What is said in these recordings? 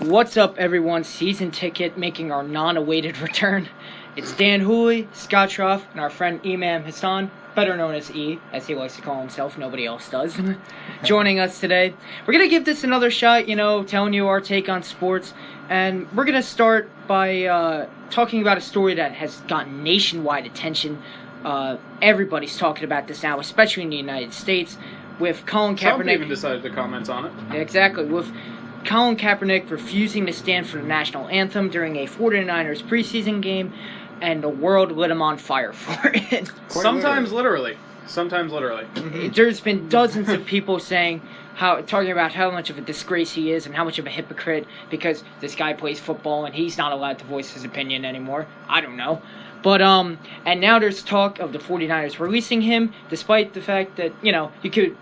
What's up, everyone? Season ticket making our non-awaited return. It's Dan Hooley, Scott Schroff, and our friend Imam Hassan, better known as E, as he likes to call himself. Nobody else does. Joining us today. We're going to give this another shot, telling you our take on sports. And we're going to start by talking about a story that has gotten nationwide attention. Everybody's talking about this now, especially in the United States, with Colin Kaepernick. Trump even decided to comment on it. Exactly, with Colin Kaepernick refusing to stand for the national anthem during a 49ers preseason game, and the world lit him on fire for it. Sometimes literally. There's been dozens of people talking about how much of a disgrace he is and how much of a hypocrite because this guy plays football and he's not allowed to voice his opinion anymore. I don't know. But, and now there's talk of the 49ers releasing him, despite the fact that,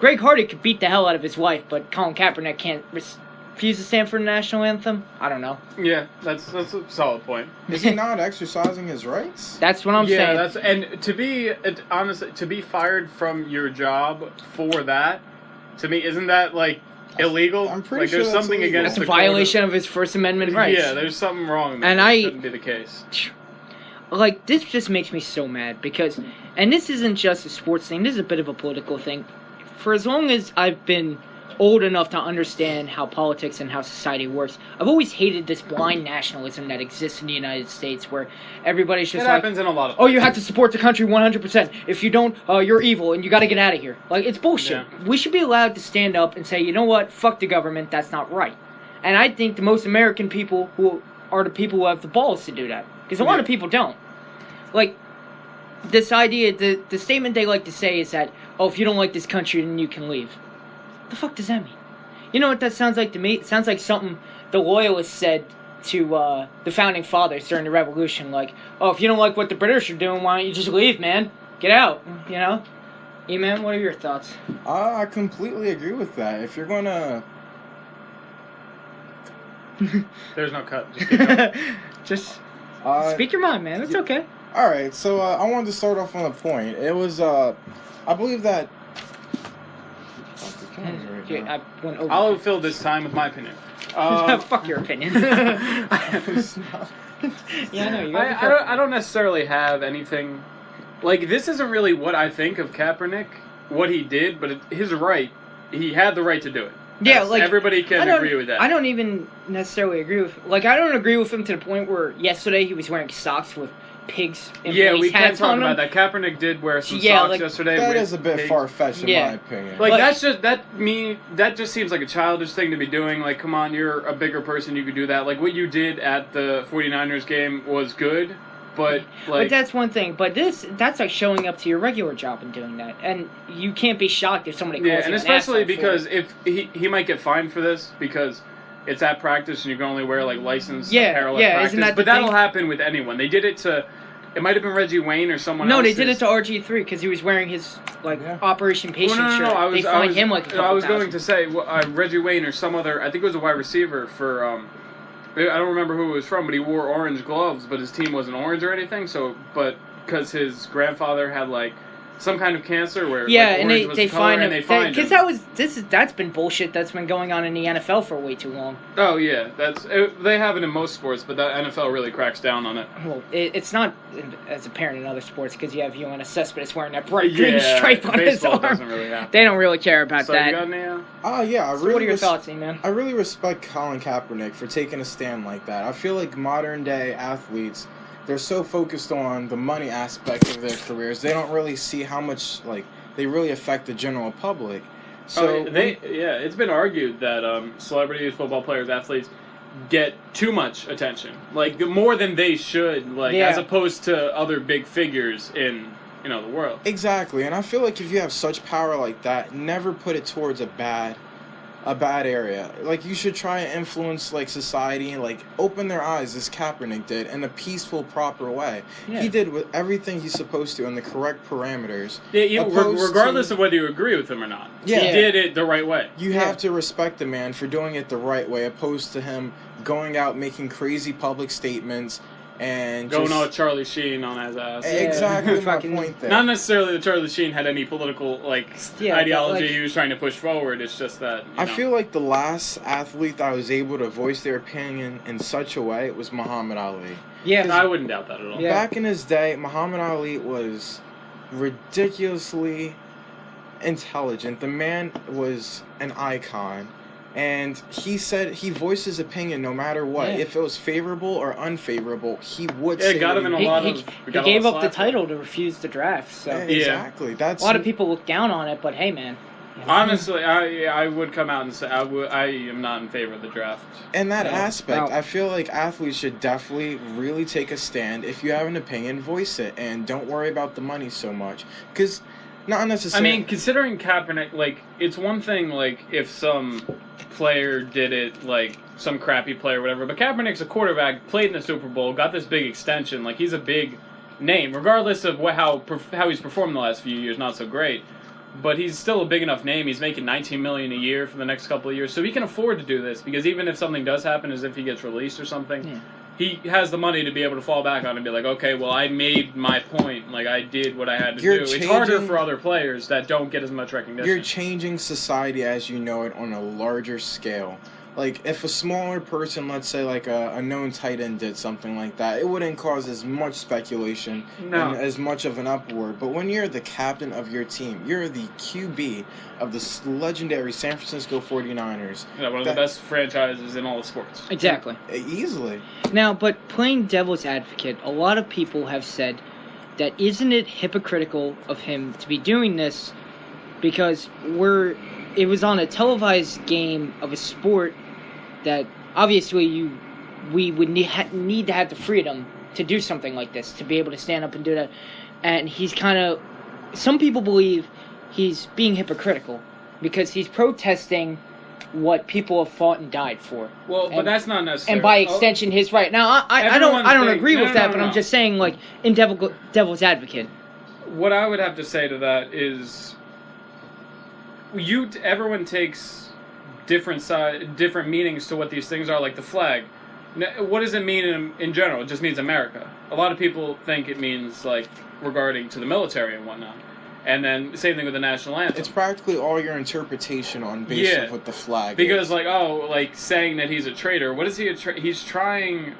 Greg Hardy could beat the hell out of his wife, but Colin Kaepernick can't refuse to stand for the national anthem? I don't know. Yeah, that's a solid point. Is he not exercising his rights? That's what I'm saying. Yeah, and honestly, to be fired from your job for that, to me, isn't that, illegal? I'm pretty sure there's that's something illegal. against That's a violation of his First Amendment rights. Yeah, there's something wrong. And that shouldn't be the case. This just makes me so mad because, and this isn't just a sports thing, this is a bit of a political thing. For as long as I've been old enough to understand how politics and how society works, I've always hated this blind nationalism that exists in the United States where everybody's just it happens in a lot of places. oh, you have to support the country 100%. If you don't, you're evil and you gotta get out of here. It's bullshit. Yeah. We should be allowed to stand up and say, you know what, fuck the government, that's not right. And I think the most American people who are the people who have the balls to do that. Because a lot of people don't. This idea, the statement they like to say is that, oh, if you don't like this country, then you can leave. What the fuck does that mean? You know what that sounds like to me? It sounds like something the Loyalists said to the Founding Fathers during the Revolution. Oh, if you don't like what the British are doing, why don't you just leave, man? Get out, Hey, man, what are your thoughts? I completely agree with that. If you're gonna... There's no cut. Just keep going. Just speak your mind, man. It's okay. Alright, so I wanted to start off on a point. It was, I believe that... I'll fill this time with my opinion. Fuck your opinion. Yeah, I know. I don't necessarily have anything... this isn't really what I think of Kaepernick, what he did, but his right. He had the right to do it. Yeah, everybody can agree with that. I don't even necessarily agree with... I don't agree with him to the point where yesterday he was wearing socks with pigs and we can hats talk on about them. that. Kaepernick did wear some socks yesterday. That with is a bit pigs. far-fetched in my opinion. That just seems like a childish thing to be doing. Come on, you're a bigger person, you could do that. What you did at the 49ers game was good, but But that's one thing. But that's like showing up to your regular job and doing that. And you can't be shocked if somebody calls you and an especially asshole because if he might get fined for this because it's at practice and you can only wear licensed apparel at practice. Isn't that but that'll happen with anyone. They did it to... It might have been Reggie Wayne or someone else. No, they did it to RG3 because he was wearing his Operation Patient shirt. No. They fined him a couple I was thousand. going to say Reggie Wayne or some other. I think it was a wide receiver for. I don't remember who it was from, but he wore orange gloves, but his team wasn't orange or anything. So, but because his grandfather had some kind of cancer where and orange was they the color, fined and him they fined him. because that's been bullshit that's been going on in the NFL for way too long. Oh yeah, they have it in most sports, but the NFL really cracks down on it. Well, it's not as apparent in other sports because you have UNSS, but it's wearing that bright green stripe on his arm. Doesn't really happen. They don't really care about So that. you got any, yeah, So what are your thoughts, man? I really respect Colin Kaepernick for taking a stand like that. I feel like modern day athletes, they're so focused on the money aspect of their careers, they don't really see how much they really affect the general public. So it's been argued that celebrities, football players, athletes get too much attention, more than they should, as opposed to other big figures in the world. Exactly, and I feel like if you have such power like that, never put it towards a bad area. You should try and influence society and open their eyes as Kaepernick did in a peaceful, proper way. Yeah. He did with everything he's supposed to in the correct parameters. Yeah, regardless of whether you agree with him or not. Yeah. He did it the right way. You have to respect the man for doing it the right way, opposed to him going out making crazy public statements and Going just, on with Charlie Sheen on his ass. exactly my Fucking- point there. Not necessarily that Charlie Sheen had any political Yeah, ideology but, he was trying to push forward. It's just that I feel like the last athlete that was able to voice their opinion in such a way was Muhammad Ali. Yeah. I wouldn't doubt that at all. Yeah. Back in his day, Muhammad Ali was ridiculously intelligent. The man was an icon. And he said he voiced his opinion no matter what. Yeah. If it was favorable or unfavorable, he would Yeah, say got what him in he a wanted. lot of. He got a gave lot of up the slack for it. title to refuse the draft. So Yeah, exactly. That's a lot of people look down on it, but hey, man. Honestly, I would come out and say I am not in favor of the draft. in that Yeah. aspect. Now- I feel like athletes should definitely really take a stand. If you have an opinion, voice it, and don't worry about the money so much. Because not I necessarily. mean, considering Kaepernick, like, it's one thing, like, if some player did it, like, some crappy player or whatever, but Kaepernick's a quarterback, played in the Super Bowl, got this big extension, like, he's a big name, regardless of how he's performed the last few years, not so great, but he's still a big enough name, he's making $19 million a year for the next couple of years, so he can afford to do this, because even if something does happen, as if he gets released or something, he has the money to be able to fall back on and be like, okay, well, I made my point. Like, I did what I had to You're do. It's harder changing- for other players that don't get as much recognition. You're changing society as you know it on a larger scale. Like, if a smaller person, let's say like a known tight end did something like that, it wouldn't cause as much speculation No. and as much of an uproar. But when you're the captain of your team, you're the QB of the legendary San Francisco 49ers. Yeah, one of the best franchises in all of sports. Exactly. Easily. Now, but playing devil's advocate, a lot of people have said that isn't it hypocritical of him to be doing this because it was on a televised game of a sport that obviously we would need to have the freedom to do something like this, to be able to stand up and do that. And he's kind of, some people believe he's being hypocritical because he's protesting what people have fought and died for. Well, but that's not necessary. And by extension, his right. Now, I don't agree with that, but I'm just saying, like, in devil's advocate. What I would have to say to that is, everyone takes different meanings to what these things are, like the flag. What does it mean in general? It just means America. A lot of people think it means, like, regarding to the military and whatnot. And then, same thing with the national anthem. It's practically all your interpretation on based Yeah. off what the flag Because, is. like, saying that he's a traitor, what is he he's trying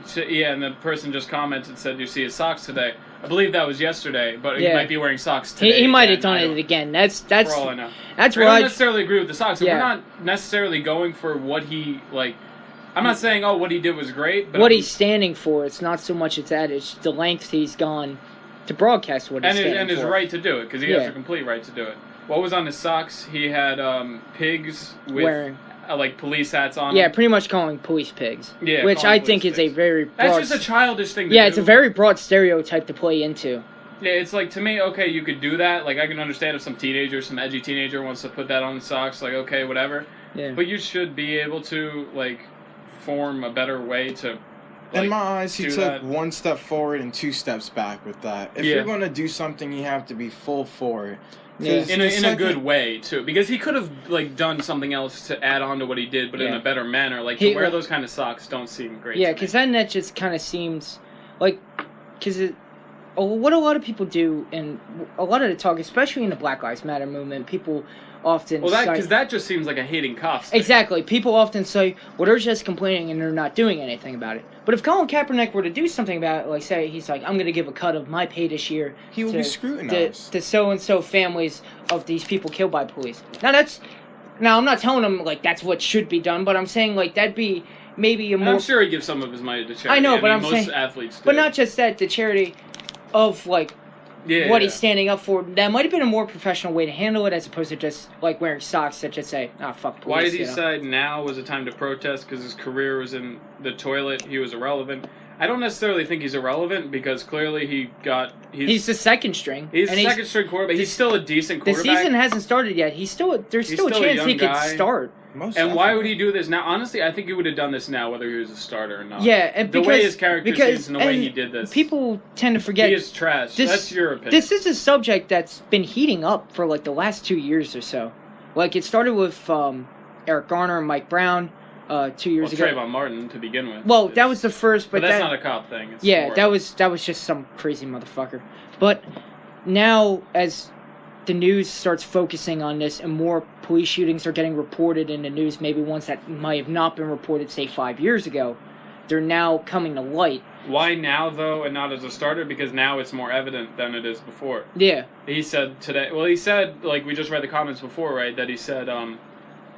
to, and the person just commented, said, you see his socks today. I believe that was yesterday, but he Yeah. might be wearing socks today. He might have again. done I it don't- again. That's For all I know. that's I what don't necessarily agree with the socks. Yeah. We're not necessarily going for what he, like, I'm not saying, what he did was great, but what he's standing for. It's not so much it's the length he's gone to broadcast what he's standing and his for. right to do it, because he has Yeah. a complete right to do it. What was on his socks? He had pigs with Wearing. like police hats on. Yeah, them. pretty much calling police pigs. Yeah, which calling I think police is a pigs. very broad. That's just a childish thing to yeah, do. it's a very broad stereotype to play into. Yeah, it's like, to me, okay, you could do that. Like, I can understand if some edgy teenager wants to put that on his socks, like, okay, whatever. Yeah. But you should be able to, like, form a better way to, like, in my eyes, he do took that. one step forward and two steps back with that. If Yeah. you're going to do something, you have to be full for it. Yeah. 'Cause in the a second- good way, too. Because he could have, like, done something else to add on to what he did, but in Yeah. a better manner. Like, He- to wear those kind of socks don't seem great Yeah, to me. because then that just kind of seems like, what a lot of people do, and a lot of the talk, especially in the Black Lives Matter movement, people often Well, cite- because that just seems like a hating cops thing. Exactly. People often say, well, they're just complaining and they're not doing anything about it. But if Colin Kaepernick were to do something about it, like say he's like, I'm going to give a cut of my pay this year He would to be scrutinized. the so-and-so families of these people killed by police. Now, I'm not telling him, like, that's what should be done, but I'm saying, like, that'd be maybe a And more... I'm sure he gives some of his money to charity. I know, but mean, I'm most saying- athletes do. But not just that, the charity of, like, yeah, what yeah. he's standing up for. That might have been a more professional way to handle it as opposed to just, like, wearing socks that just say, fuck police. Why did he you know? decide now was a time to protest because his career was in the toilet? He was irrelevant. I don't necessarily think he's irrelevant because clearly He's the second string. He's and a second string quarterback. He's still a decent The quarterback. season hasn't started yet. There's still He's a still a chance young he could guy. start. Most And why would definitely. he do this now? Honestly, I think he would have done this now whether he was a starter or not. Yeah, and the because, way his character because, seems and the way and he did this. People tend to forget. He is trash. this- That's your opinion. This is a subject that's been heating up for like the last 2 years or so. Like it started with Eric Garner and Mike Brown. 2 years ago. Trayvon Martin to begin with. Well, that was the first, but that's not a cop thing. It's yeah, more- that was just some crazy motherfucker. But now, as the news starts focusing on this, and more police shootings are getting reported in the news, maybe ones that might have not been reported, say 5 years ago, they're now coming to light. Why now, though, and not as a starter? Because now it's more evident than it is before. Yeah. He said today, well, he said, like, we just read the comments before, right, that he said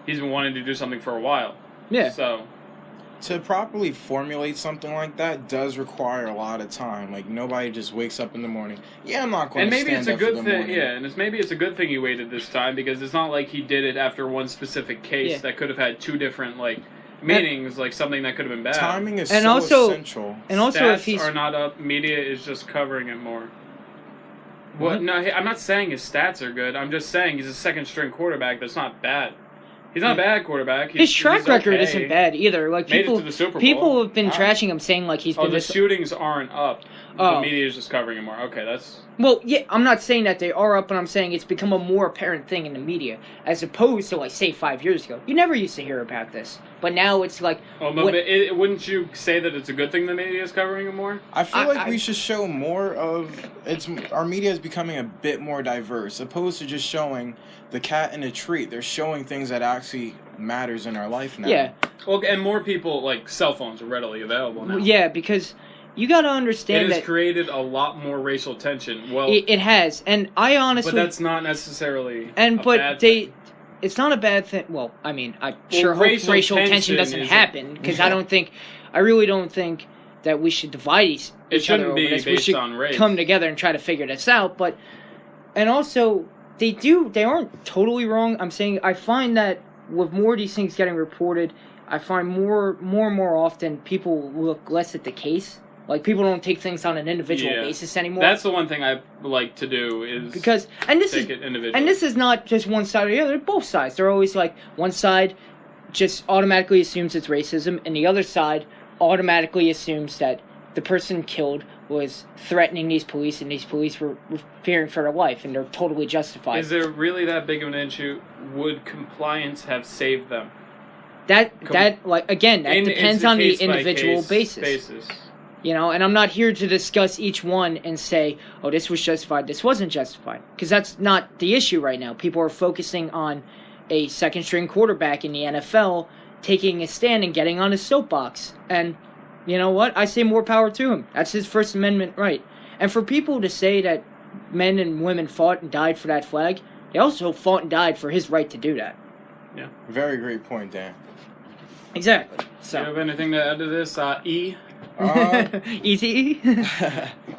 he's been wanting to do something for a while. Yeah. So, to properly formulate something like that does require a lot of time. Like, nobody just wakes up in the morning. Yeah, I'm not going and to maybe stand it's a up for good the thing. morning. Yeah, and maybe it's a good thing he waited this time because it's not like he did it after one specific case Yeah. that could have had two different meanings, like something that could have been bad. Timing is And so also- essential. And also, Stats if he's are not up, media is just covering it more. What? Well, no, I'm not saying his stats are good. I'm just saying he's a second-string quarterback that's not bad. He's not a bad quarterback. his track he's record okay. isn't bad either. Like Made it people, to the Super Bowl. people have been Wow. trashing him, saying like he's Oh, been the this. shootings aren't up. Oh. The media is just covering it more. Okay, that's... Well, yeah, I'm not saying that they are up, but I'm saying it's become a more apparent thing in the media, as opposed to, like, say, 5 years ago. You never used to hear about this. But now it's like... Oh, but wouldn't you say that it's a good thing the media is covering it more? I feel like we should show more of our media is becoming a bit more diverse, opposed to just showing the cat in a tree. They're showing things that actually matters in our life now. Yeah. Well, and more people, like, cell phones are readily available now. Yeah, because you gotta It understand has that... created a lot more racial tension. Well, It has, and I honestly... but that's not necessarily And a but bad they, thing. it's not a bad thing. Well, I mean, I sure hope racial racial tension tension doesn't is happen because I really don't think that we should divide each It other shouldn't over be this. We based should on race. come together and try to figure this out. But and also they aren't totally wrong. I'm saying I find that with more of these things getting reported, I find more and more often people look less at the case. Like, people don't take things on an individual Yeah. basis anymore. That's the one thing I like to do is because and this take is it individually. and this is not just one side or the other. Both sides. They're always like one side just automatically assumes it's racism, and the other side automatically assumes that the person killed was threatening these police, and these police were fearing for their life, and they're totally justified. Is there really that big of an issue? Would compliance have saved them? That like again, that depends It's a on the case-by-case individual basis. You know, and I'm not here to discuss each one and say, oh, this was justified, this wasn't justified. Because that's not the issue right now. People are focusing on a second-string quarterback in the NFL taking a stand and getting on his soapbox. And you know what? I say more power to him. That's his First Amendment right. And for people to say that men and women fought and died for that flag, they also fought and died for his right to do that. Yeah. Very great point, Dan. Exactly. Do So. you have anything to add to this? E? Easy.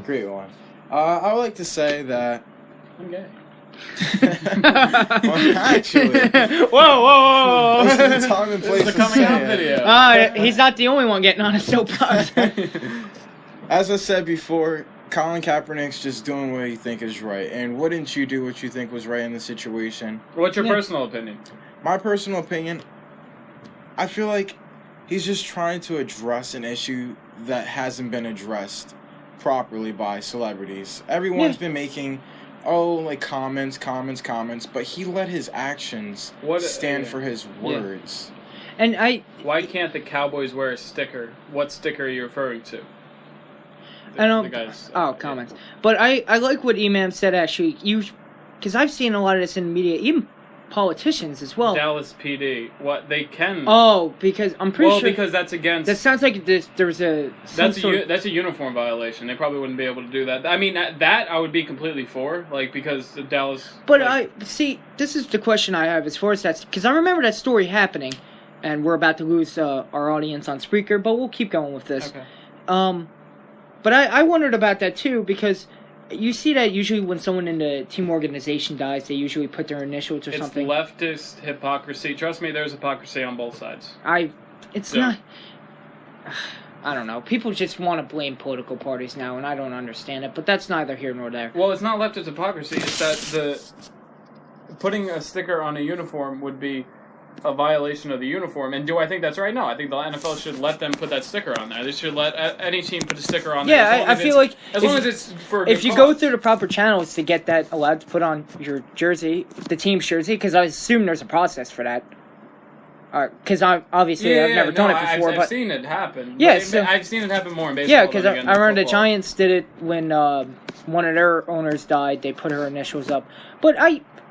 Great one. I would like to say that. I'm gay. Well, actually, whoa. this is the time and place This is a to coming say out it. video. He's not the only one getting on a soapbox. As I said before, Colin Kaepernick's just doing what he think is right, and wouldn't you do what you think was right in the situation? What's your Yeah. personal opinion? My personal opinion, I feel like he's just trying to address an issue that hasn't been addressed properly by celebrities. Everyone's been making, comments, but he let his actions stand for his words. And Why can't the Cowboys wear a sticker? What sticker are you referring to? I don't. The guy's, Comments. But I like what Imam said actually. Because I've seen a lot of this in the media, even politicians as well. Dallas PD. What they can? Oh, because I'm pretty sure. because that's against. That sounds like there's a. That's a uniform violation. They probably wouldn't be able to do that. I mean, that I would be completely for, because the Dallas. But this is the question I have as far as that, because I remember that story happening, and we're about to lose our audience on Spreaker, but we'll keep going with this. Okay. But I wondered about that too, because you see that usually when someone in the team organization dies, they usually put their initials or It's something. leftist hypocrisy. Trust me, there's hypocrisy on both sides. It's Yeah. not. I don't know. People just want to blame political parties now, and I don't understand it. But that's neither here nor there. Well, it's not leftist hypocrisy. It's that putting a sticker on a uniform would be a violation of the uniform. And do I think that's right? No, I think the NFL should let them put that sticker on there. They should let any team put a sticker on there. Yeah, I feel like as long as it's for a if good you cause. go through the proper channels to get that allowed to put on your jersey, the team's jersey, because I assume there's a process for that. Because obviously I've never done it before. I've but seen it happen. Yeah, I've seen it happen more in baseball. Yeah, because I than remember the football. Giants did it when one of their owners died. They put her initials up. But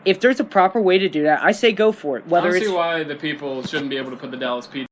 if there's a proper way to do that, I say go for it. I don't see why the people shouldn't be able to put the Dallas P